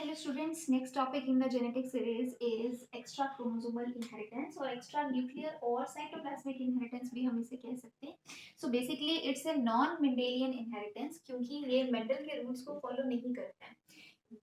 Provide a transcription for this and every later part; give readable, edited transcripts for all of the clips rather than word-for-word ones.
Hello students, next topic in the genetic series is extra chromosomal inheritance और extra nuclear और cytoplasmic inheritance भी हम इसे कह सकते हैं. So basically it's a non Mendelian inheritance क्योंकि ये मेंडल के रूल्स को फॉलो नहीं करता है.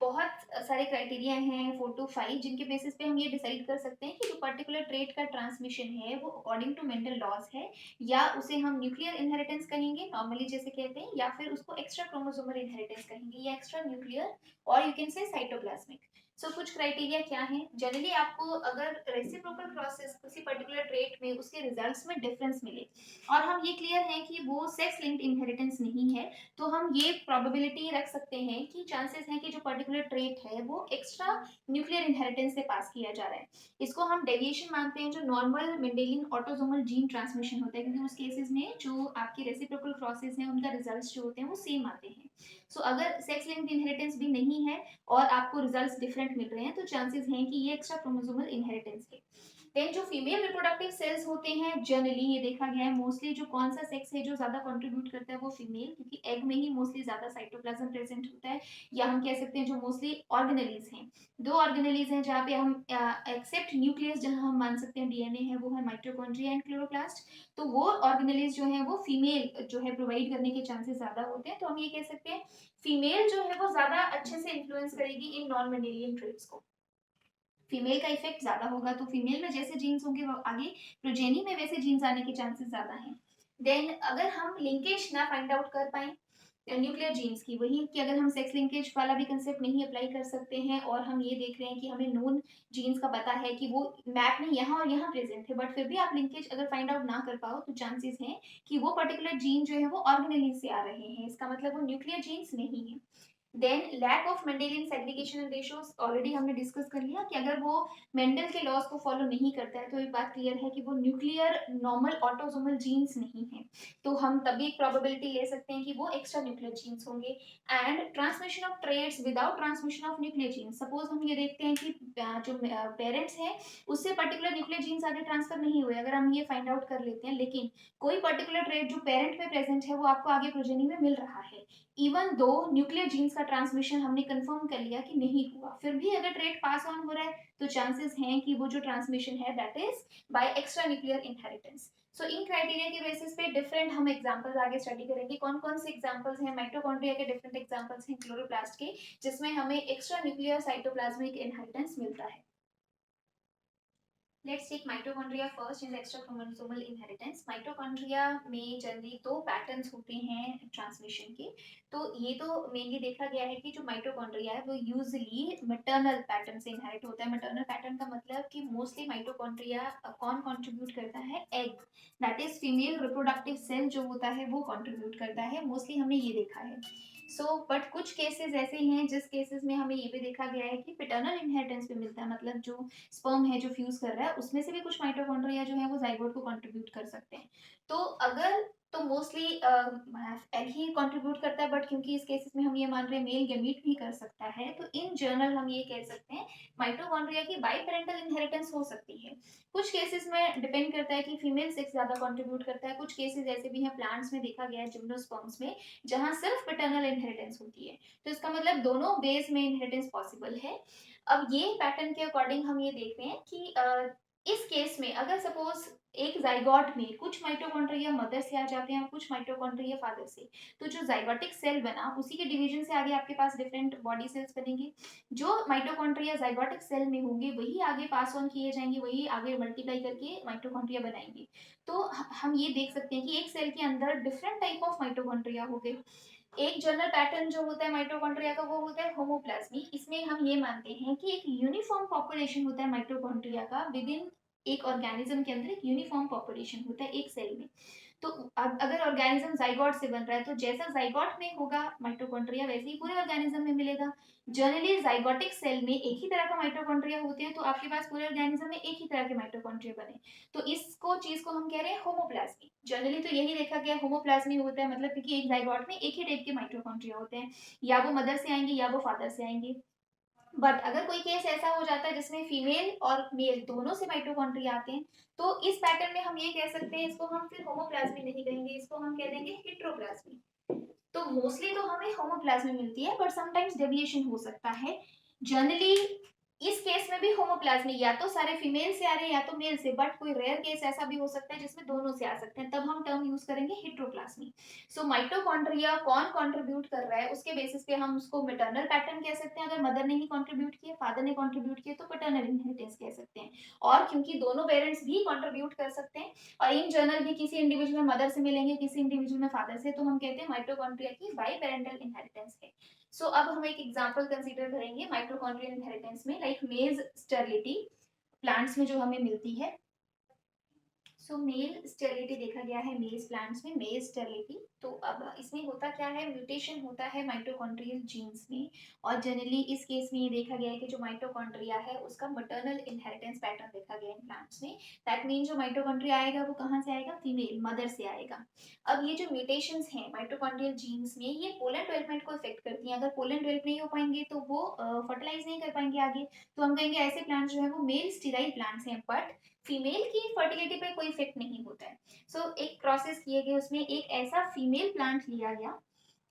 बहुत सारे क्राइटेरिया हैं 4 to 5 जिनके बेसिस पे हम ये डिसाइड कर सकते हैं कि जो पर्टिकुलर ट्रेट का ट्रांसमिशन है वो अकॉर्डिंग टू मेंटल लॉज है या उसे हम न्यूक्लियर इनहेरिटेंस कहेंगे नॉर्मली जैसे कहते हैं या फिर उसको एक्स्ट्रा क्रोमोसोमल इनहेरिटेंस कहेंगे या एक्स्ट्रा न्यूक्लियर और यू कैन से साइटोप्लाज्मिक. सो कुछ क्राइटेरिया क्या है जनरली आपको अगर रेसिप्रोकल क्रॉसेस किसी पर्टिकुलर ट्रेट में उसके रिजल्ट्स में डिफरेंस मिले और हम ये क्लियर है कि वो सेक्स लिंक्ड इनहेरिटेंस नहीं है तो हम ये प्रोबेबिलिटी रख सकते हैं कि चांसेस हैं कि जो पर्टिकुलर ट्रेट है वो एक्स्ट्रा न्यूक्लियर इनहेरिटेंस से पास किया जा रहा है. इसको हम डेविएशन मानते हैं जो normal Mendelian autosomal gene transmission होता है क्योंकि उस केसेस में जो आपके रेसिप्रोकल क्रॉसेस हैं उनका रिजल्ट्स जो होते हैं वो सेम आते हैं. सो अगर सेक्स लिंक्ड इनहेरिटेंस भी नहीं है और आपको रिजल्ट्स डिफरेंट मिल रहे हैं तो चांसेस हैं कि ये एक्स्ट्रा क्रोमोसोमल इनहेरिटेंस है. देन जो फीमेल रिप्रोडक्टिव सेल्स होते हैं जनरली ये देखा गया है मोस्टली जो कौन सा सेक्स है जो ज्यादा कंट्रीब्यूट करता है वो फीमेल क्योंकि एग में ही मोस्टली ज्यादा साइटोप्लाज्म प्रेजेंट होता है या हम कह सकते हैं जो मोस्टली ऑर्गेनेलीज हैं. 2 ऑर्गेनेलीज हैं जहाँ पे हम एक्सेप्ट न्यूक्लियस जहाँ हम मान सकते हैं डीएनए है वो है माइटोकॉन्ड्रिया एंड क्लोरोप्लास्ट. तो वो ऑर्गेनेलीज जो है वो फीमेल जो है प्रोवाइड करने के चांसेस ज्यादा होते हैं तो हम ये कह सकते हैं फीमेल जो है वो ज्यादा अच्छे से इन्फ्लुएंस करेगी इन नॉन मेंडेलियन ट्रेट्स को. फीमेल का इफेक्ट ज्यादा होगा तो फीमेल में जैसे जीन्स होंगे वो आगे प्रोजेनी में वैसे जीन्स आने के चांसेस ज्यादा हैं. देन अगर हम लिंकेज ना फाइंड आउट कर पाए न्यूक्लियर जीन्स की वही कि अगर हम सेक्स लिंकेज वाला भी कंसेप्ट नहीं अप्लाई कर सकते हैं और हम ये देख रहे हैं कि हमें नोन जीन्स का पता है कि वो मैप में यहाँ और यहाँ प्रेजेंट है बट फिर भी आप लिंकेज अगर फाइंड आउट ना कर पाओ तो चांसेस हैं कि वो पर्टिकुलर जीन जो है वो ऑर्गेनेलिज से आ रहे हैं इसका मतलब वो न्यूक्लियर जीन्स नहीं है. Then lack of Mendelian segregation and ratios already हमने डिस्कस कर लिया कि अगर वो मेंडल के लॉज को फॉलो नहीं करता है तो ये बात क्लियर है कि वो न्यूक्लियर नॉर्मल ऑटोसोमल जीन्स नहीं है. तो हम तभी एक प्रोबेबिलिटी ले सकते हैं कि वो एक्स्ट्रा न्यूक्लियर जीन्स होंगे. And transmission of traits without transmission of nuclear genes suppose हम ये देखते हैं कि जो पेरेंट्स हैं उससे पर्टिकुलर न्यूक्लियर जीन्स आगे ट्रांसफर नहीं हुए अगर हम ये फाइंड आउट कर लेते हैं लेकिन कोई पर्टिकुलर ट्रेड जो पेरेंट में प्रेजेंट है वो आपको आगे प्रोजेनी में मिल रहा है इवन दो न्यूक्लियर जीन्स का ट्रांसमिशन हमने कंफर्म कर लिया कि नहीं हुआ फिर भी अगर ट्रेड पास ऑन हो रहा है तो चांसेस हैं कि वो जो ट्रांसमिशन है that is by extra nuclear inheritance. So in criteria के बेसिस पे डिफरेंट हम एग्जांपल्स आगे स्टडी करेंगे कौन कौन से एग्जांपल्स हैं माइटोकॉन्ड्रिया के डिफरेंट एग्जांपल्स हैं क्लोरोप्लास्ट के जिसमें हमें एक्स्ट्रा न्यूक्लियर साइटोप्लाज्मिक इनहेरिटेंस मिलता है. Let's take mitochondria first in the extra chromosomal inheritance. Mitochondria में जनरली 2 पैटर्न्स होते हैं ट्रांसमिशन के. तो ये तो मेनली देखा गया है कि जो माइटोकॉन्ड्रिया है वो यूजुअली मैटरनल पैटर्न से इनहेरिट होता है. मैटरनल पैटर्न का मतलब कि मोस्टली माइटोकॉन्ड्रिया कौन कंट्रीब्यूट करता है egg that is female reproductive cell जो होता है वो कंट्रीब्यूट करता है मोस्टली हमने ये देखा है. बट कुछ केसेस ऐसे हैं जिस केसेस में हमें ये भी देखा गया है कि पैटर्नल इनहेरिटेंस भी मिलता है मतलब जो स्पर्म है जो फ्यूज कर रहा है उसमें से भी कुछ माइटोकॉन्ड्रिया जो है वो जाइगोट को कंट्रीब्यूट कर सकते हैं. तो अगर तो मोस्टली एग ही कंट्रीब्यूट करता है बट क्योंकि इस केसेस में हम ये मान रहे हैं मेल गैमीट भी कर सकता है तो इन जनरल हम ये कह सकते हैं माइटोकॉन्ड्रिया की बाई पेरेंटल इनहेरिटेंस हो सकती है. कुछ केसेस में डिपेंड करता है कि फीमेल सेक्स ज्यादा कंट्रीब्यूट करता है. कुछ केसेस ऐसे भी हैं प्लांट्स में देखा गया है जिम्नोस्पर्म्स में जहां सिर्फ पैटर्नल इनहेरिटेंस होती है तो इसका मतलब दोनों बेस में इनहेरिटेंस पॉसिबल है. अब ये पैटर्न के अकॉर्डिंग हम ये देख रहे हैं कि इस केस में अगर सपोज एक जाइगोट में कुछ माइटोकॉन्ड्रिया मदर से आ जाते हैं और कुछ माइटोकॉन्ड्रिया फादर से तो जो जाइगोटिक सेल बना उसी के डिवीजन से आगे आपके पास डिफरेंट बॉडी सेल्स बनेंगे. जो माइटोकॉन्ड्रिया जाइगोटिक सेल में होंगे वही आगे पास ऑन किए जाएंगे वही आगे मल्टीप्लाई करके माइटोकॉन्ड्रिया बनाएंगे. तो हम ये देख सकते हैं कि एक सेल के अंदर डिफरेंट टाइप ऑफ माइटोकॉन्ड्रिया हो गए. एक जनरल पैटर्न जो होता है माइटोकॉन्ड्रिया का वो होता है होमोप्लाज्मी. इसमें हम ये मानते हैं कि एक यूनिफॉर्म पॉपुलेशन होता है माइटोकॉन्ड्रिया का विद इन एक ऑर्गेनिज्म के अंदर एक यूनिफॉर्म पॉपुलेशन होता है एक सेल में. तो अब अगर ऑर्गेनिज्म जाइगोट से बन रहा है तो जैसा जाइगोट में होगा माइटोकॉन्ड्रिया वैसे ही पूरे ऑर्गेनिज्म में मिलेगा. जनरली जाइगोटिक सेल में एक ही तरह का माइटोकॉन्ड्रिया होते हैं तो आपके पास पूरे ऑर्गेनिज्म में एक ही तरह के माइटोकॉन्ड्रिया बने तो इसको चीज को हम कह रहे हैं होमोप्लाज्मी. जनरली तो यही देखा गया होमोप्लाज्मी होता है मतलब क्योंकि एक जाइगोट में एक ही टाइप के माइटोकॉन्ड्रिया होते हैं या वो मदर से आएंगे या वो फादर से आएंगे. बट अगर कोई केस ऐसा हो जाता है जिसमें फीमेल और मेल दोनों से माइटोकॉन्ड्रिया आते हैं तो इस पैटर्न में हम ये कह सकते हैं इसको हम फिर होमोप्लाज्मी नहीं कहेंगे इसको हम कह देंगे हेटेरोप्लाज्मी. तो मोस्टली तो हमें होमोप्लाज्मी मिलती है बट समटाइम्स डेविएशन हो सकता है. जनरली इस केस में भी होमोप्लाज्मी या तो सारे फीमेल से आ रहे हैं या तो मेल से, बट कोई रेयर केस ऐसा भी हो सकता है जिसमें दोनों से आ सकते हैं, तब हम टर्म यूज करेंगे हेट्रोप्लाज्मी। सो माइटोकॉन्ड्रिया कौन कंट्रीब्यूट कर रहा है उसके बेसिस पे हम उसको मैटरनल पैटर्न कह सकते हैं, अगर मदर ने ही कंट्रीब्यूट किया, फादर ने कंट्रीब्यूट किया तो पैटर्नल इनहेरिटेंस कह सकते हैं। और क्योंकि दोनों पेरेंट्स भी कंट्रीब्यूट कर सकते हैं और इन जनरल भी किसी इंडिविजुअल मदर से मिलेंगे, किसी इंडिविजुअल में फादर से, तो हम कहते हैं माइटोकॉन्ड्रिया की बाई पेरेंटल इनहेरिटेंस है। सो अब हम एक एग्जांपल कंसीडर करेंगे माइटोकॉन्ड्रियल इनहेरिटेंस में, लाइक मेज स्टेरिलिटी प्लांट्स में जो हमें मिलती है। सो मेल स्टेरिलिटी देखा गया है मेज प्लांट्स में, मेज स्टेरिलिटी। तो अब इसमें होता क्या है, म्यूटेशन होता है माइटोकॉन्ड्रियल जीन्स में, और जनरली इस केस में ये देखा गया है कि जो माइटोकॉन्ड्रिया है उसका मैटरनल इनहेरिटेंस पैटर्न देखा गया है प्लांट्स में। दैट मीन जो माइटोकॉन्ड्रिया आएगा वो कहाँ से आएगा, फीमेल मदर से आएगा। अब ये जो म्यूटेशंस हैं माइटोकॉन्ड्रियल जीन्स में, ये पोलन डेवलपमेंट को इफेक्ट करती हैं। अगर पोलन डेवलप नहीं हो पाएंगे तो वो फर्टिलाइज नहीं कर पाएंगे आगे, तो हम कहेंगे ऐसे प्लांट्स जो है वो मेल स्टेराइल प्लांट्स हैं, बट फीमेल की फर्टिलिटी पे कोई इफेक्ट नहीं होता है। सो एक प्रोसेस किए गए, उसमें एक ऐसा फीमेल प्लांट लिया गया,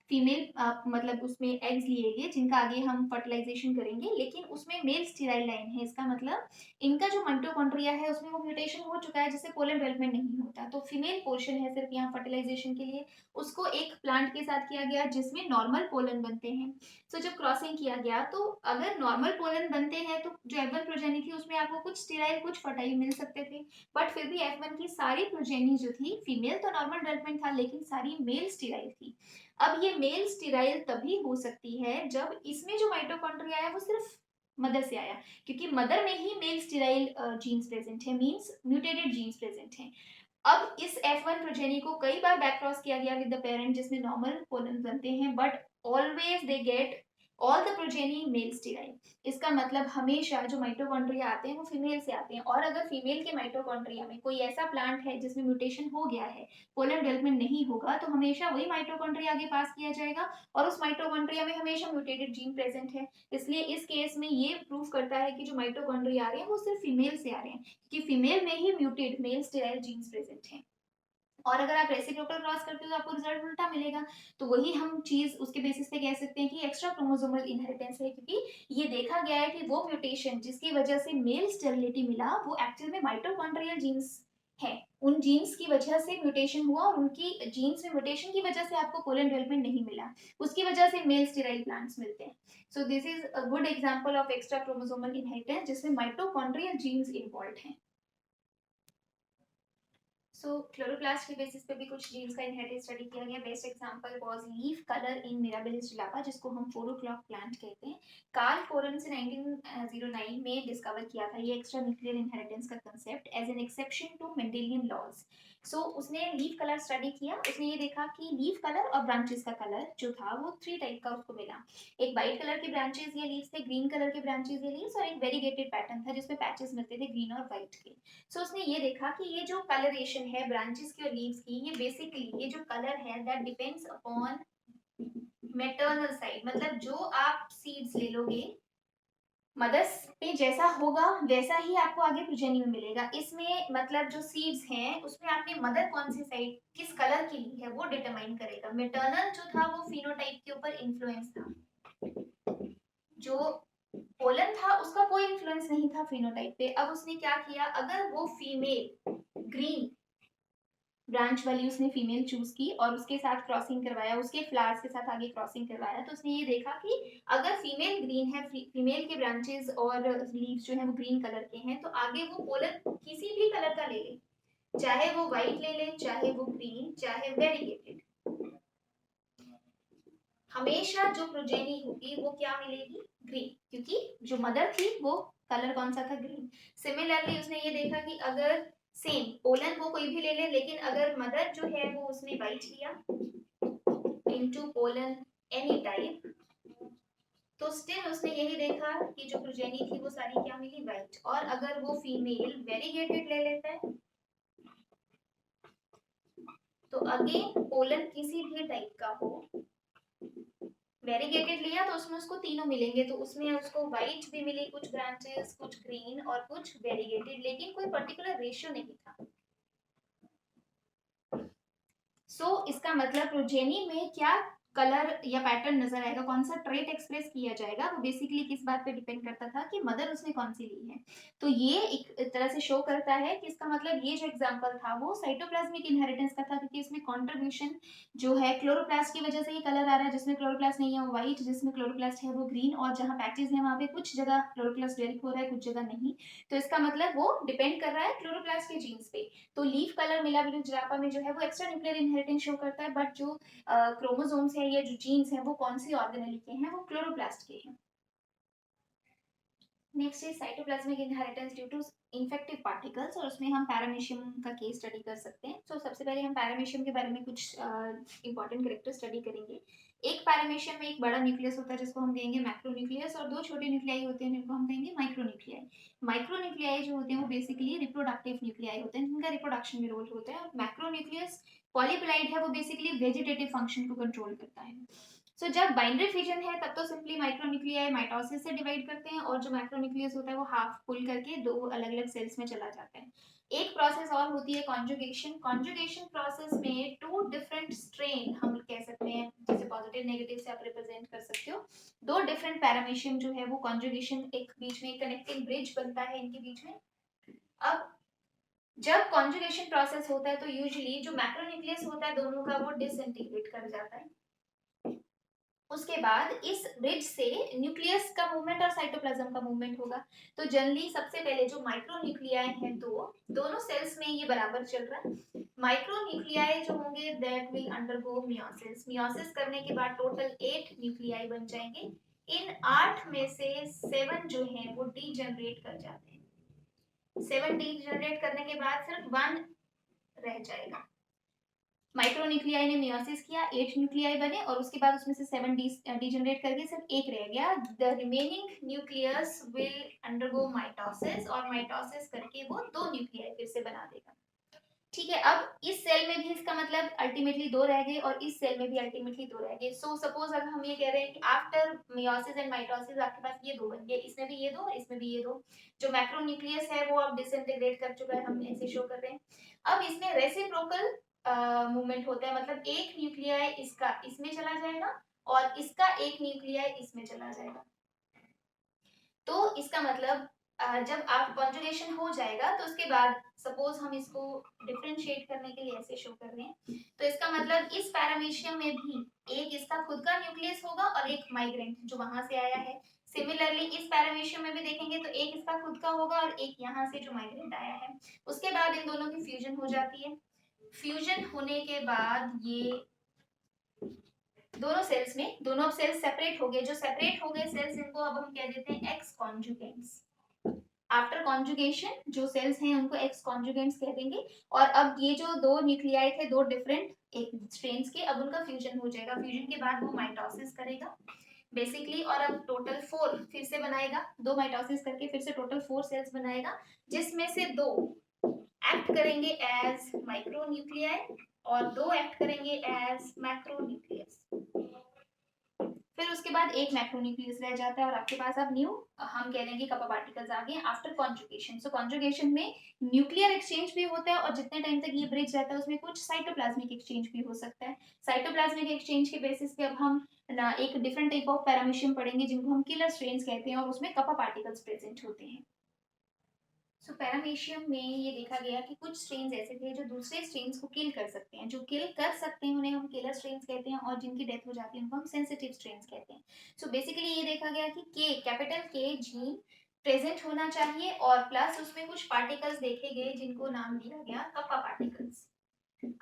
फीमेल मतलब उसमें एग्स लिए गए जिनका आगे हम फर्टिलाइजेशन करेंगे, लेकिन उसमें मेल स्टेराइल लाइन है। इसका मतलब इनका जो माइटोकॉन्ड्रिया है उसमें वो म्यूटेशन हो चुका है जिससे पोलन डेवलपमेंट नहीं होता, तो फीमेल पोर्शन है सिर्फ यहाँ फर्टिलाइजेशन के लिए, उसको एक प्लांट के साथ किया गया जिसमें नॉर्मल पोलन बनते हैं। सो जब क्रॉसिंग किया गया तो अगर नॉर्मल पोलन बनते हैं तो जो एफ1 प्रोजेनी थी उसमें आपको कुछ स्टेराइल कुछ फर्टाइल मिल सकते थे, बट फिर भी एफ1 की सारी प्रोजेनी जो थी, फीमेल तो नॉर्मल डेवलपमेंट था लेकिन सारी मेल स्टेराइल थी। अब ये मेल स्टेराइल तभी हो सकती है जब इसमें जो माइटोकॉन्ड्रिया है वो सिर्फ मदर से आया, क्योंकि मदर में ही मेल स्टेराइल जीन्स प्रेजेंट है, मींस म्यूटेटेड जीन्स प्रेजेंट है। अब इस F1 प्रोजेनी को कई बार बैक क्रॉस किया गया विद द पेरेंट जिसमें नॉर्मल पोलन बनते हैं, but always they get all the progeny male sterile. इसका मतलब हमेशा जो माइटोकॉन्ड्रिया आते हैं वो फीमेल से आते हैं, और अगर फीमेल के माइटोकॉन्ड्रिया में कोई ऐसा प्लांट है जिसमें म्यूटेशन हो गया है, पोलन डेवलपमेंट नहीं होगा, तो हमेशा वही माइटोकॉन्ड्रिया आगे पास किया जाएगा और उस माइटोकॉन्ड्रिया में हमेशा म्यूटेटेड जीन प्रेजेंट है। इसलिए इस केस में ये प्रूव करता है कि जो माइटोकॉन्ड्रिया आ रहे हैं वो सिर्फ फीमेल से आ रहे हैं, क्योंकि फीमेल में ही muted male sterile genes present हैं। और अगर आप रेसिप्रोकल क्रॉस करते हो तो आपको रिजल्ट उल्टा मिलेगा। तो वही हम चीज उसके बेसिस पे कह सकते हैं कि एक्स्ट्रा क्रोमोसोमल इनहेरिटेंस है, क्योंकि ये देखा गया है कि वो म्यूटेशन जिसकी वजह से मेल स्टेरिलिटी मिला वो एक्चुअल में माइटोकॉन्ड्रियल जीन्स है, उन जीन्स की वजह से म्यूटेशन हुआ और उनकी जीन्स में म्यूटेशन की वजह से आपको पोलन डेवलपमेंट नहीं मिला, उसकी वजह से मेल स्टेराइल प्लांट्स मिलते हैं। So this is a good example of extra chromosomal inheritance जिसमें माइटोकॉन्ड्रियल जीन्स इन्वॉल्व हैं। सो क्लोरोप्लास्ट के बेसिस पे भी कुछ जीन्स का इनहेरिटेंस स्टडी किया गया। Best example was leaf colour in mirabilis jalapa, जिसको हम 4 o'clock प्लांट कहते हैं। कार्ल फोरन से 1909 में डिस्कवर किया था ये एक्स्ट्रा न्यूक्लियर इनहेरिटेंस का concept as an exception to Mendelian laws. So उसने लीफ कलर स्टडी किया, उसने ये देखा कि लीफ कलर और ब्रांचेस का कलर जो था वो 3 टाइप का उसको मिला। एक व्हाइट कलर के ब्रांचेस या लीव्स थे, ग्रीन कलर के ब्रांचेस या लीव्स, और एक वेरीगेटेड पैटर्न था जिसमें पैचेस मिलते थे ग्रीन और व्हाइट के। सो उसने ये देखा कि ये जो कलरेशन है ब्रांचेस की और लीव्स की, ये बेसिकली ये जो कलर है that depends upon maternal side, मतलब जो आप सीड्स ले लोगे मदर्स पे जैसा होगा वैसा ही आपको आगे प्रोजेनी में मिलेगा। इसमें मतलब जो सीड्स हैं उसमें आपने मदर कौन सी साइड किस कलर की ली है वो डिटरमाइन करेगा। मैटरनल जो था वो फिनोटाइप के ऊपर इन्फ्लुएंस था, जो पोलन था उसका कोई इन्फ्लुएंस नहीं था फिनोटाइप पे। अब उसने क्या किया, अगर वो फीमेल ग्रीन ब्रांच वाली उसने फीमेल चूज की और उसके साथ क्रॉसिंग करवाया, उसके फ्लावर्स के साथ आगे क्रॉसिंग करवाया, तो उसने ये देखा कि अगर फीमेल ग्रीन है, फीमेल के ब्रांचेस और लीव्स जो है वो ग्रीन कलर के हैं, तो आगे वो पोलन किसी भी कलर का ले ले, चाहे वो व्हाइट ले ले, चाहे वो ग्रीन, चाहे वेरीगेटेड, हमेशा जो प्रोजेनी होगी वो क्या मिलेगी, ग्रीन, क्योंकि जो मदर थी वो कलर कौन सा था, ग्रीन। सिमिलरली उसने ये देखा कि अगर सेम पोलन वो कोई भी ले ले, लेकिन अगर मदर जो है वो उसने व्हाइट लिया इनटू पोलन एनी टाइप, तो स्टिल उसने यही देखा कि जो प्रोजेनी थी वो सारी क्या मिली, व्हाइट। और अगर वो फीमेल वेरीगेटेड ले लेता है तो अगेन पोलन किसी भी टाइप का हो, वेरीगेटेड लिया तो उसमें उसको तीनों मिलेंगे, तो उसमें उसको व्हाइट भी मिली कुछ ब्रांचेस, कुछ ग्रीन और कुछ वेरीगेटेड, लेकिन कोई पर्टिकुलर रेशियो नहीं था। सो इसका मतलब प्रोजेनी में क्या कलर या पैटर्न नजर आएगा, कौन सा ट्रेट एक्सप्रेस किया जाएगा, वो बेसिकली किस बात पे डिपेंड करता था कि मदर उसने कौन सी ली है। तो ये एक तरह से शो करता है कि इसका मतलब ये जो एग्जांपल था वो साइटोप्लाज्मिक इनहेरिटेंस का था, क्योंकि इसमें कंट्रीब्यूशन जो है क्लोरोप्लास्ट की वजह से ये कलर आ रहा है, जिसमें क्लोरोप्लास्ट नहीं है वो व्हाइट, जिसमें क्लोरोप्लास्ट है वो ग्रीन, और जहाँ पैचेस है वहाँ पे कुछ जगह क्लोरोप्लास्ट डेवलप हो रहा है, कुछ जगह नहीं। तो इसका मतलब वो डिपेंड कर रहा है क्लोरोप्लास्ट के जीन्स पे। तो लीफ कलर मिलाबिलिटी जिराफा में जो है वो एक्स्ट्रा न्यूक्लियर इनहेरिटेंस शो करता है, बट जो क्रोमोसोम्स है या जो जीन्स है वो कौन सी ऑर्गेनेल के हैं, वो क्लोरोप्लास्ट के हैं। Next is cytoplasmic inheritance due to infective particles, और उसमें हम पैरामीशियम का केस स्टडी कर सकते हैं। तो सबसे पहले हम पैरामीशियम के बारे में कुछ इंपॉर्टेंट कैरेक्टर स्टडी करेंगे। एक पैरामीशियम में एक बड़ा न्यूक्लियस होता है जिसको हम कहेंगे मैक्रोन्यूक्लियस, और दो छोटे न्यूक्लियाई होते हैं जिनको हम कहेंगे माइक्रोन्यूक्लियाई। माइक्रोन्यूक्लियाई जो होते हैं वो बेसिकली रिप्रोडक्टिव न्यूक्लियाई होते हैं जिनका रिप्रोडक्शन में रोल होता है, और मैक्रोन्यूक्लियस पॉलीपेलाइड है, वो बेसिकली वेजिटेटिव फंक्शन को कंट्रोल करता है। सो जब बाइनरी फिजन है तब तो सिंपली माइक्रोन्यूक्लियाई माइटोसिस से डिवाइड करते हैं, और जो मैक्रोन्यूक्लियस होता है वो हाफ पुल करके दो अलग अलग सेल्स में चला जाता है। एक प्रोसेस और होती है कॉन्जुगेशन। कॉन्जुगेशन प्रोसेस में टू डिफरेंट स्ट्रेन हम कह सकते हैं, जैसे पॉजिटिव नेगेटिव से आप रिप्रेजेंट कर सकते हो, दो डिफरेंट पैरामीशियम जो है वो कॉन्जुगेशन, एक बीच में कनेक्टिंग ब्रिज बनता है इनके बीच में। अब जब कॉन्जुगेशन प्रोसेस होता है तो यूजुअली जो मैक्रोन्यूक्लियस होता है दोनों का वो डिसइंटीग्रेट कर जाता है। उसके बाद इस ब्रिज से न्यूक्लियस का मूवमेंट और साइटोप्लाज्म का मूवमेंट होगा। तो जनरली सबसे पहले जो माइक्रोन्यूक्लियाई हैं दोनों सेल्स में ये बराबर चल रहा है। माइक्रोन्यूक्लियाई जो होंगे that will undergo meiosis. Meiosis करने के बाद टोटल 8 न्यूक्लियाई बन जाएंगे। इन 8 में से 7 जो हैं वो डीजनरेट कर जाते हैं। 7 डीजनरेट करने के बाद सिर्फ 1 रह जाएगा। माइक्रोन्यूक्लियाई ने मियोसिस किया, 8 न्यूक्लियाई बने, और उसके बाद उसमें से 7 डीजनरेट करके सिर्फ एक रह गया। The remaining nucleus will undergo mitosis, और माइटोसिस करके वो 2 न्यूक्लियाई फिर से बना देगा। ठीक है, अब इस सेल में भी इसका मतलब अल्टीमेटली 2 रह गए, और इस सेल में भी अल्टीमेटली 2 रह गए। सो सपोज अगर हम ये कह रहे हैं कि आफ्टर मियोसिस एंड माइटोसिस आपके पास ये 2 बन गए, इसमें भी ये 2 और इसमें भी ये 2। जो मैक्रोन्यूक्लियस है वो अब डिसइंटीग्रेट कर चुका है, हम ऐसे शो कर रहे हैं। अब इसमें रेसिप्रोकल मूवमेंट होता है, मतलब एक न्यूक्लियाई इसका इसमें चला जाएगा और इसका एक न्यूक्लियाई इसमें चला जाएगा। तो इसका मतलब जब आप कॉन्जुगेशन हो जाएगा तो उसके बाद सपोज हम इसको डिफरेंशिएट करने के लिए ऐसे शो कर रहे हैं, तो इसका मतलब इस पैरामीशियम में भी एक इसका खुद का न्यूक्लियस होगा और एक माइग्रेंट जो वहां से आया है। सिमिलरली इस पैरामीशियम में भी देखेंगे तो एक इसका खुद का होगा और एक यहाँ से जो माइग्रेंट आया है। उसके बाद इन दोनों की फ्यूजन हो जाती है। फ्यूजन होने के बाद ये दोनों सेल्स में, दोनों सेल्स सेपरेट हो गए। जो सेपरेट हो गए सेल्स इनको अब हम कह देते हैं एक्स कॉन्जुगेंट्स। आफ्टर कॉन्जुगेशन जो सेल्स हैं उनको एक्स कॉन्जुगेंट्स कह देंगे। और अब ये जो दो न्यूक्लियाई थे दो डिफरेंट एक स्ट्रेन्स के, अब उनका फ्यूजन हो जाएगा। फ्यूजन के बाद वो माइटोसिस करेगा बेसिकली, और अब टोटल 4 फिर से बनाएगा। 2 माइटोसिस करके फिर से टोटल 4 सेल्स बनाएगा, जिसमें से 2 एक्ट करेंगे एज माइक्रोन्यूक्लियाई और 2 एक्ट करेंगे एज मैक्रोन्यूक्लियस। फिर उसके बाद एक मैक्रोन्यूक्लियस रह जाता है और आपके पास अब न्यू हम कह लेंगे कपा पार्टिकल्स आ गए आफ्टर कॉन्जुगेशन। सो कॉन्जुगेशन में न्यूक्लियर एक्सचेंज भी होता है, और जितने टाइम तक ये ब्रिज रहता है उसमें कुछ साइटोप्लाज्मिक एक्सचेंज भी हो सकता है। साइटोप्लाज्मिक एक्सचेंज के बेसिस पे अब हम ना एक डिफरेंट टाइप ऑफ पैरामीशियम पढ़ेंगे जिनको हम किलर स्ट्रेन्स कहते हैं, और उसमें कपा पार्टिकल्स प्रेजेंट होते हैं। सो पैरामीशियम में ये देखा गया कि कुछ स्ट्रेन्स ऐसे थे जो दूसरे स्ट्रेन्स को किल कर सकते हैं। जो किल कर सकते हैं उन्हें हम किलर स्ट्रेन्स कहते हैं, और जिनकी डेथ हो जाती है उनको हम सेंसिटिव स्ट्रेन्स कहते हैं। सो बेसिकली ये देखा गया कि के कैपिटल के जीन प्रेजेंट होना चाहिए, और प्लस उसमें कुछ पार्टिकल्स देखे गए जिनको नाम दिया गया कप्पा पार्टिकल्स।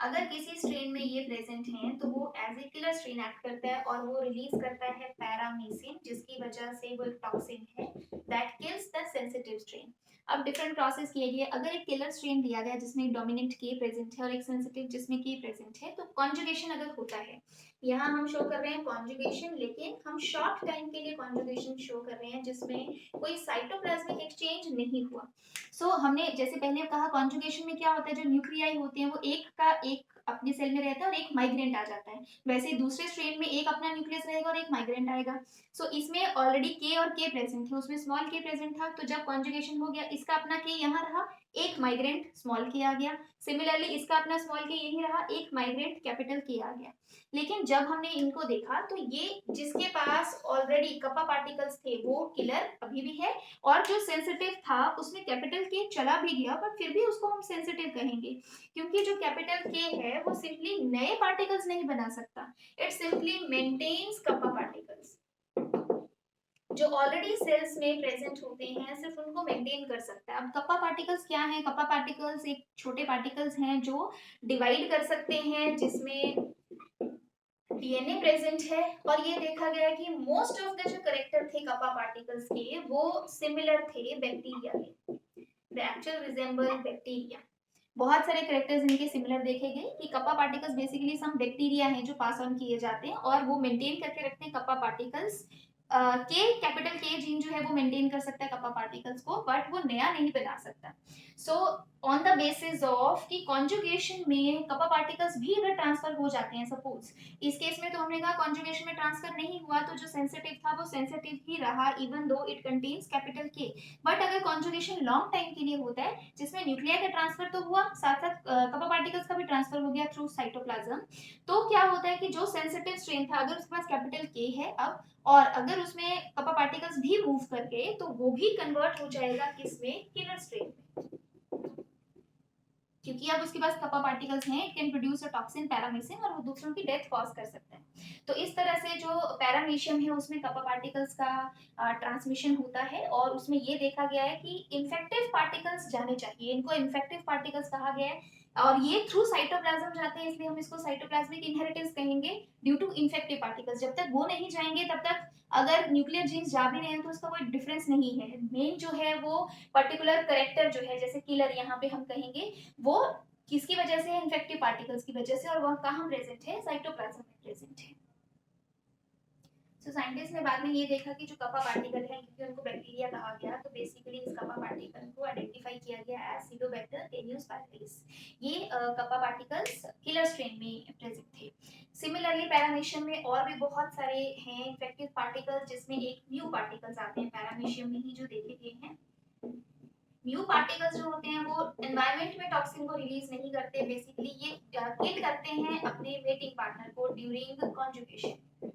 अगर किसी स्ट्रेन में ये प्रेजेंट हैं तो वो as a killer strain act करता है, और वो रिलीज करता है पैरामीसिन, जिसकी वजह से वो एक टॉक्सिन है that kills the sensitive strain. अब डिफरेंट प्रोसेस किए गए। अगर एक किलर स्ट्रेन दिया गया जिसमें डोमिनेंट के प्रेजेंट है और एक सेंसिटिव जिसमें के प्रेजेंट है, तो कॉन्जुगेशन अगर होता है, यहाँ हम शो कर रहे हैं कॉन्जुगेशन, लेकिन हम शॉर्ट टाइम के लिए कॉन्जुगेशन शो कर रहे हैं जिसमें कोई साइटोप्लाज्मिक एक्सचेंज नहीं हुआ। हमने जैसे पहले कहा कॉन्जुगेशन में क्या होता है, जो न्यूक्लियाई होते हैं वो एक का एक अपने सेल में रहता है और एक माइग्रेंट आ जाता है। वैसे ही दूसरे स्ट्रेन में एक अपना न्यूक्लियस रहेगा और एक माइग्रेंट आएगा। इसमें ऑलरेडी के और के प्रेजेंट थे, उसमें स्मॉल के प्रेजेंट था, तो जब कॉन्जुगेशन हो गया इसका अपना के यहाँ रहा, एक माइग्रेंट स्मॉल के आ गया। सिमिलरली इसका अपना स्मॉल के यही रहा, एक माइग्रेंट कैपिटल के आ गया। लेकिन जब हमने इनको देखा तो ये जिसके पास ऑलरेडी कप्पा पार्टिकल्स थे वो किलर अभी भी है, और जो सेंसिटिव था उसमें कैपिटल के चला भी गया पर फिर भी उसको हम सेंसिटिव कहेंगे, क्योंकि जो कैपिटल के है वो सिंपली नए पार्टिकल्स नहीं बना सकता, it simply maintains kappa particles. जो ऑलरेडी सेल्स में प्रेजेंट होते हैं सिर्फ उनको मेंटेन कर सकता है। अब कप्पा पार्टिकल्स क्या है? कप्पा पार्टिकल्स एक छोटे पार्टिकल्स हैं जो डिवाइड कर सकते हैं, जिसमें डीएनए प्रेजेंट है, और ये देखा गया है कि मोस्ट ऑफ द जो करेक्टर थे कप्पा पार्टिकल्स के वो सिमिलर थे बैक्टीरिया के, दे एक्चुअली रिजेंबल बैक्टीरिया। बहुत सारे करेक्टर्स इनके सिमिलर देखे गए कि kappa particles basically some bacteria हैं जो पास ऑन किए जाते हैं और वो मेंटेन करके रखते हैं कप्पा पार्टिकल्स के, कैपिटल के जीन जो है वो मेंटेन कर सकता है कप्पा पार्टिकल्स को, बट वो नया नहीं बना सकता। So on the basis of कि कॉन्जुगेशन में कप्पा पार्टिकल्स भी अगर ट्रांसफर हो जाते हैं, सपोज इस केस में तो हमने कहा कॉन्जुगेशन में ट्रांसफर नहीं हुआ तो जो सेंसिटिव था वो सेंसिटिव ही रहा even though it contains capital के, बट अगर कॉन्जुगेशन लॉन्ग टाइम के लिए होता है जिसमें न्यूक्लिया का ट्रांसफर तो हुआ, साथ साथ कप्पा पार्टिकल्स का भी ट्रांसफर हो गया थ्रू साइटोप्लाज्म, तो क्या होता है कि जो सेंसिटिव स्ट्रेन था अगर उसके पास कैपिटल के है अब, और अगर उसमें कप्पा पार्टिकल्स भी मूव कर गए तो वो भी कन्वर्ट हो जाएगा किसमें? किलर स्ट्रेन में, क्योंकि अब उसके पास कप्पा पार्टिकल्स हैं, it can produce a toxin paramecium और वो दूसरों की डेथ कॉज कर सकता है। तो इस तरह से जो पैरामीशियम है उसमें कप्पा पार्टिकल्स का ट्रांसमिशन होता है, और उसमें ये देखा गया है कि इन्फेक्टिव पार्टिकल्स जाने चाहिए, इनको इन्फेक्टिव पार्टिकल्स कहा गया है, और ये थ्रू साइटोप्लाज्म जाते हैं इसलिए हम इसको साइटोप्लाज्मिक इनहेरिटेंस कहेंगे ड्यू टू इन्फेक्टिव पार्टिकल्स। जब तक वो नहीं जाएंगे तब तक अगर न्यूक्लियर जीन्स जा भी रहे हैं तो उसका कोई डिफरेंस नहीं है, मेन जो है वो पर्टिकुलर करेक्टर जो है जैसे किलर यहाँ पे हम कहेंगे वो किसकी वजह से है? इन्फेक्टिव पार्टिकल्स की वजह से, और वह कहाँ प्रेजेंट है? साइटोप्लाज्म में प्रेजेंट है। सो साइंटिस्ट ने बाद में ये देखा कि जो कप्पा पार्टिकल है, क्योंकि उनको बैक्टीरिया कहा गया तो बेसिकली इस कप्पा पार्टिकल को आइडेंटिफाई किया गया एज सिडोबैक्टर टेन्यूस पाइरेस। ये कप्पा पार्टिकल्स किलर स्ट्रेन में प्रेजेंट थे। सिमिलरली पैरामीशियम में और भी बहुत सारे हैं इन्फेक्टिव पार्टिकल्स, जिसमें एक म्यू पार्टिकल्स आते हैं पैरामीशियम में ही जो देखे गए हैं। म्यू पार्टिकल्स जो होते हैं वो एनवायरनमेंट में टॉक्सिन को रिलीज नहीं करते, बेसिकली ये किल करते हैं अपने मेटिंग पार्टनर को during conjugation.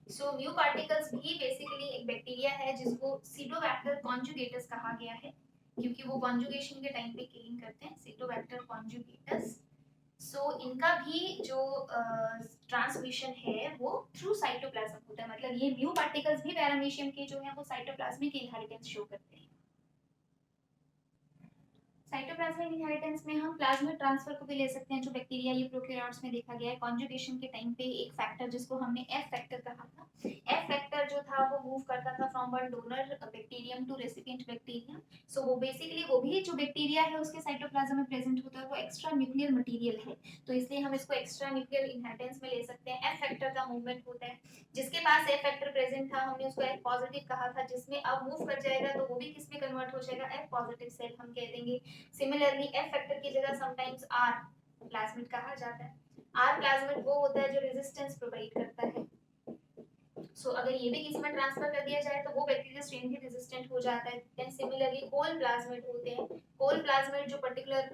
So mu particles भी बेसिकली एक बैक्टीरिया है जिसको सिडोबैक्टर कॉन्जुगेटस कहा गया है, क्योंकि वो कॉन्जुगेशन के टाइम पे किलिंग करते हैं, सिडोबैक्टर कॉन्जुगेटस। सो इनका भी जो ट्रांसमिशन है वो थ्रू साइटोप्लाज्म होता है, मतलब ये म्यू पार्टिकल्स भी पैरामीशियम के जो है वो साइटोप्लाज्मिक इनहेरिटेंस शो करते हैं। साइटोप्लाज्मिक इनहेरिटेंस में हम प्लाज्मिड ट्रांसफर को भी ले सकते हैं, जो बैक्टीरिया ये प्रोकैरियोट्स में देखा गया है। कॉन्जुगेशन के टाइम पे एक फैक्टर जिसको हमने एफ फैक्टर कहा था, एफ फैक्टर जो था वो मूव करता था from one donor bacterium to recipient bacterium. So वो बेसिकली वो भी जो बैक्टीरिया है उसके साइटोप्लाज्म में प्रेजेंट होता है वो एक्स्ट्रा न्यूक्लियर मटेरियल है, तो इसलिए हम इसको एक्स्ट्रा न्यूक्लियर इनहेरिटेंस में ले सकते हैं। एफ फैक्टर का मूवमेंट होता है, जिसके पास एफ फैक्टर प्रेजेंट था हमने उसको एफ पॉजिटिव कहा था, जिसमें अब मूव कर जाएगा तो वो भी किस में कन्वर्ट हो जाएगा? एफ पॉजिटिव सेल हम कह देंगे। सिमिलरली एफ फैक्टर की जगह समटाइम्स आर प्लाज्मिड कहा जाता है। आर प्लाज्मिड वो होता है जो रेजिस्टेंस प्रोवाइड करता है। सो अगर ये भी किसी में ट्रांसफर कर दिया जाए तो वो बैक्टीरिया स्ट्रेन भी रेजिस्टेंट हो जाता है। देन सिमिलरली होल प्लाज्मिड होते हैं, होल प्लाज्मिड जो पर्टिकुलर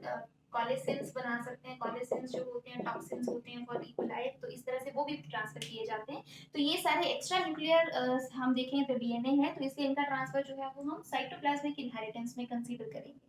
कॉलेसेंस बना सकते हैं, कॉलेसेंस जो होते हैं टॉक्सिन्स होते हैं फॉर ई लाइफ, तो इस तरह से वो भी ट्रांसफर किए जाते हैं। तो ये सारे एक्स्ट्रा न्यूक्लियर हम देखें तो डीएनए है, तो इसलिए इनका ट्रांसफर जो है वो हम साइटोप्लाज्मिक इनहेरिटेंस में कंसीडर करेंगे।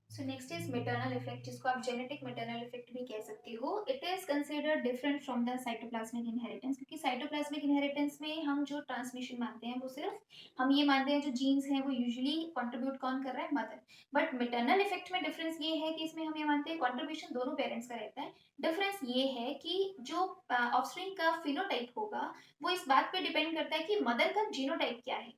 So next is maternal effect, जिसको आप जेनेटिक मेटर्नल इफेक्ट भी कह सकते हो। It is considered different from the cytoplasmic inheritance, क्योंकि साइटोप्लाज्मिक इनहेरिटेंस में हम जो ट्रांसमिशन मानते हैं वो सिर्फ हम ये मानते हैं जो जीन्स हैं वो यूजुअली कंट्रीब्यूट कौन कर रहा है? मदर। बट मेटर्नल इफेक्ट में डिफरेंस ये है कि इसमें हम ये मानते हैं कंट्रीब्यूशन दोनों पेरेंट्स का रहता है। डिफरेंस ये है कि जो ऑफस्प्रिंग का फिनोटाइप होगा वो इस बात पे डिपेंड करता है कि मदर का जीनोटाइप क्या है,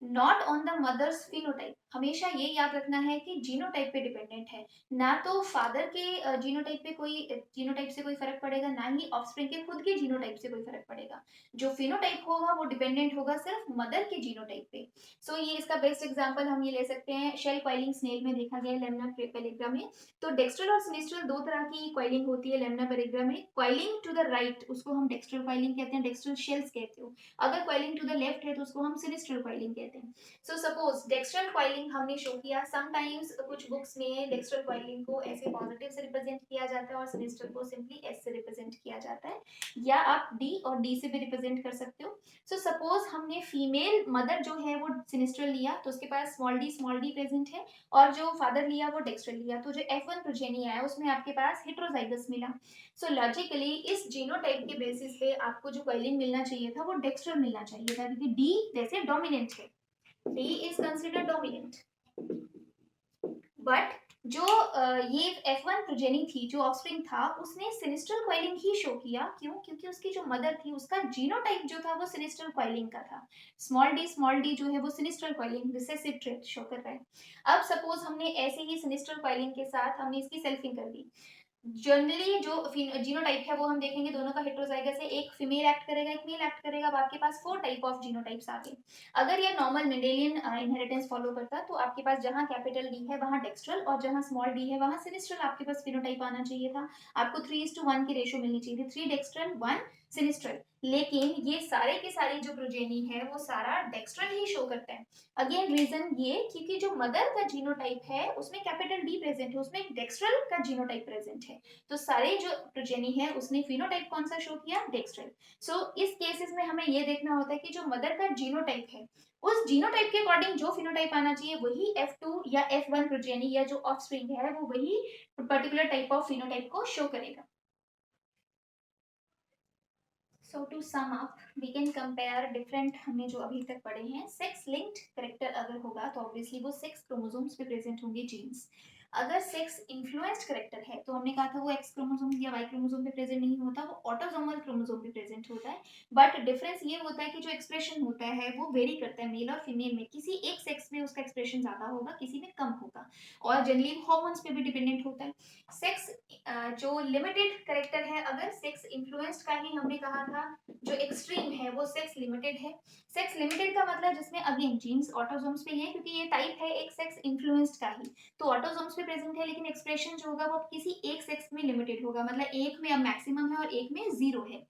not on the mother's phenotype. हमेशा ये याद रखना है कि जीनोटाइप पे डिपेंडेंट है, ना तो फादर के जीनोटाइप पे कोई जीनोटाइप से कोई फर्क पड़ेगा, ना ही ऑफस्प्रिंग के खुद के जीनोटाइप से कोई फर्क पड़ेगा। जो फिनोटाइप होगा वो डिपेंडेंट होगा सिर्फ मदर के जीनोटाइप पे। सो ये इसका बेस्ट एग्जांपल हम ये ले सकते हैं, शेल कॉइलिंग स्नेल में देखा गया लेमना पेलिग्रा में। तो डेक्स्ट्रल और सिनिस्ट्रल दो तरह की कॉइलिंग होती है लेमना पेलिग्रा में। कॉइलिंग टू द राइट उसको हम डेक्स्ट्रल कॉइलिंग कहते हैं, डेक्स्ट्रल शेल्स कहते हो। अगर कॉइलिंग टू द लेफ्ट है तो उसको हम सिनिस्ट्रल कॉइलिंग कहते हैं। कहते हैं। सो सपोज डेक्स्ट्रल कॉइलिंग हमने शो किया, समटाइम्स कुछ बुक्स में डेक्स्ट्रल कॉइलिंग को ऐसे पॉजिटिव से रिप्रेजेंट किया जाता है और सिनिस्टर को सिंपली एस से रिप्रेजेंट किया जाता है, या आप डी और डी से भी रिप्रेजेंट कर सकते हो। सो सपोज हमने फीमेल मदर जो है वो सिनिस्ट्रल लिया तो उसके पास स्मॉल डी प्रेजेंट है, और जो फादर लिया वो डेक्स्ट्रल लिया, तो जो F1 प्रोजेनी आया उसमें आपके पास हेट्रोजाइगस मिला। सो लॉजिकली इस जीनोटाइप के बेसिस पे आपको जो कॉइलिंग मिलना चाहिए था वो डेक्स्ट्रल मिलना चाहिए था, क्योंकि डी वैसे डोमिनेंट है, D is considered dominant. But जो ये F1 प्रोजेनी थी, जो ऑफस्प्रिंग था, उसने सिनिस्ट्रल कॉइलिंग ही शो किया। क्यों? क्योंकि उसकी जो मदर थी उसका जीनोटाइप जो था वो सिनिस्ट्रल कॉइलिंग का था। स्मॉल डी जो है वो sinistral coiling recessive trait show कर रहा है। अब सपोज हमने ऐसे ही सिनिस्ट्रल कॉइलिंग के साथ हमने इसकी सेल्फिंग कर दी। जनरली जो जीनोटाइप है वो हम देखेंगे दोनों का हेट्रोजाइगस है, एक फीमेल एक्ट करेगा एक मेल एक्ट करेगा, अब आपके पास 4 टाइप ऑफ जीनोटाइप्स आ गए। अगर ये नॉर्मल मेंडेलियन इनहेरिटेंस फॉलो करता तो आपके पास जहां कैपिटल डी है वहां डेक्स्ट्रल और जहां स्मॉल डी है वहां सिनिस्ट्रल आपके पास फिनोटाइप आना चाहिए था। आपको 3:1 की रेशो मिलनी चाहिए थी, 3 डेक्स्ट्रल 1 सिनिस्ट्रल। लेकिन ये सारे के सारी जो प्रोजेनी है वो सारा डेक्स्ट्रल ही शो करता है। अगेन रीजन ये क्योंकि जो मदर का जीनोटाइप है उसमें कैपिटल डी प्रेजेंट है, उसमें डेक्स्ट्रल का जीनोटाइप प्रेजेंट है, तो सारे जो प्रोजेनी है उसने फिनोटाइप कौन सा शो किया? डेक्स्ट्रल। सो इस केसेस में हमें ये देखना होता है कि जो मदर का जीनोटाइप है उस जीनोटाइप के अकॉर्डिंग जो फिनोटाइप आना चाहिए वही F2 या F1 प्रोजेनी या जो ऑफस्प्रिंग है वो वही पर्टिकुलर टाइप ऑफ फिनोटाइप को शो करेगा। So to sum up we can compare different, हमने जो अभी तक पढ़े हैं, सेक्स लिंक्ड करेक्टर अगर होगा तो ऑब्वियसली वो सेक्स क्रोमोसोम्स पे प्रेजेंट होंगे जीन्स। अगर सेक्स इन्फ्लुएंस्ड करेक्टर है तो हमने कहा था वो एक्स क्रोमोसोम या वाई क्रोमोसोम पे प्रेजेंट नहीं होता, वो ऑटोसोमल क्रोमोसोम पे प्रेजेंट होता है। बट डिफरेंस ये होता है कि जो एक्सप्रेशन होता है वो वेरी करता है मेल और फीमेल में, किसी एक सेक्स में उसका एक्सप्रेशन ज्यादा होगा किसी में कम होगा, और जनरली हार्मोन्स पे भी डिपेंडेंट होता है। सेक्स जो लिमिटेड करेक्टर है, अगर सेक्स इन्फ्लुएंस्ड का ही हमने कहा था, जो एक्सट्रीम है वो सेक्स लिमिटेड है। सेक्स लिमिटेड का मतलब जिसमें अगेन जीन्स ऑटोसोम्स पे है, क्योंकि ये टाइप है एक सेक्स इन्फ्लुएंस्ड का ही, तो ऑटोसोम्स पे प्रेजेंट है लेकिन एक्सप्रेशन जो होगा वो किसी एक सेक्स में लिमिटेड होगा, मतलब एक में अब मैक्सिमम है और एक में जीरो है।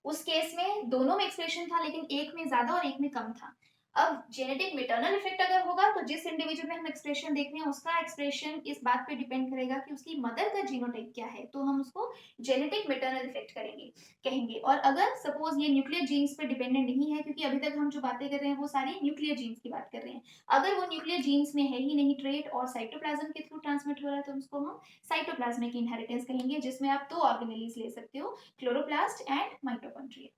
उस केस में दोनों में एक्सप्रेशन था लेकिन एक में ज्यादा और एक में कम था। अब जेनेटिक मेटर्नल इफेक्ट अगर होगा तो जिस इंडिविजुअल में हम एक्सप्रेशन देख रहे हैं उसका एक्सप्रेशन इस बात पे डिपेंड करेगा कि उसकी मदर का जीनोटाइप क्या है, तो हम उसको जेनेटिक मेटर्नल इफेक्ट कहेंगे। और अगर सपोज ये न्यूक्लियर जीन्स पे डिपेंडेंट नहीं है, क्योंकि अभी तक हम जो बातें कर रहे हैं वो सारी न्यूक्लियर जीन्स की बात कर रहे हैं, अगर वो न्यूक्लियर जीन्स में है ही नहीं ट्रेट और साइटोप्लाज्म के थ्रू ट्रांसमिट हो रहा है तो उसको हम साइटोप्लाज्मिक इनहेरिटेंस कहेंगे, जिसमें आप 2 ऑर्गेनेलीज ले सकते हो, क्लोरोप्लास्ट एंड माइटोकॉन्ड्रिया।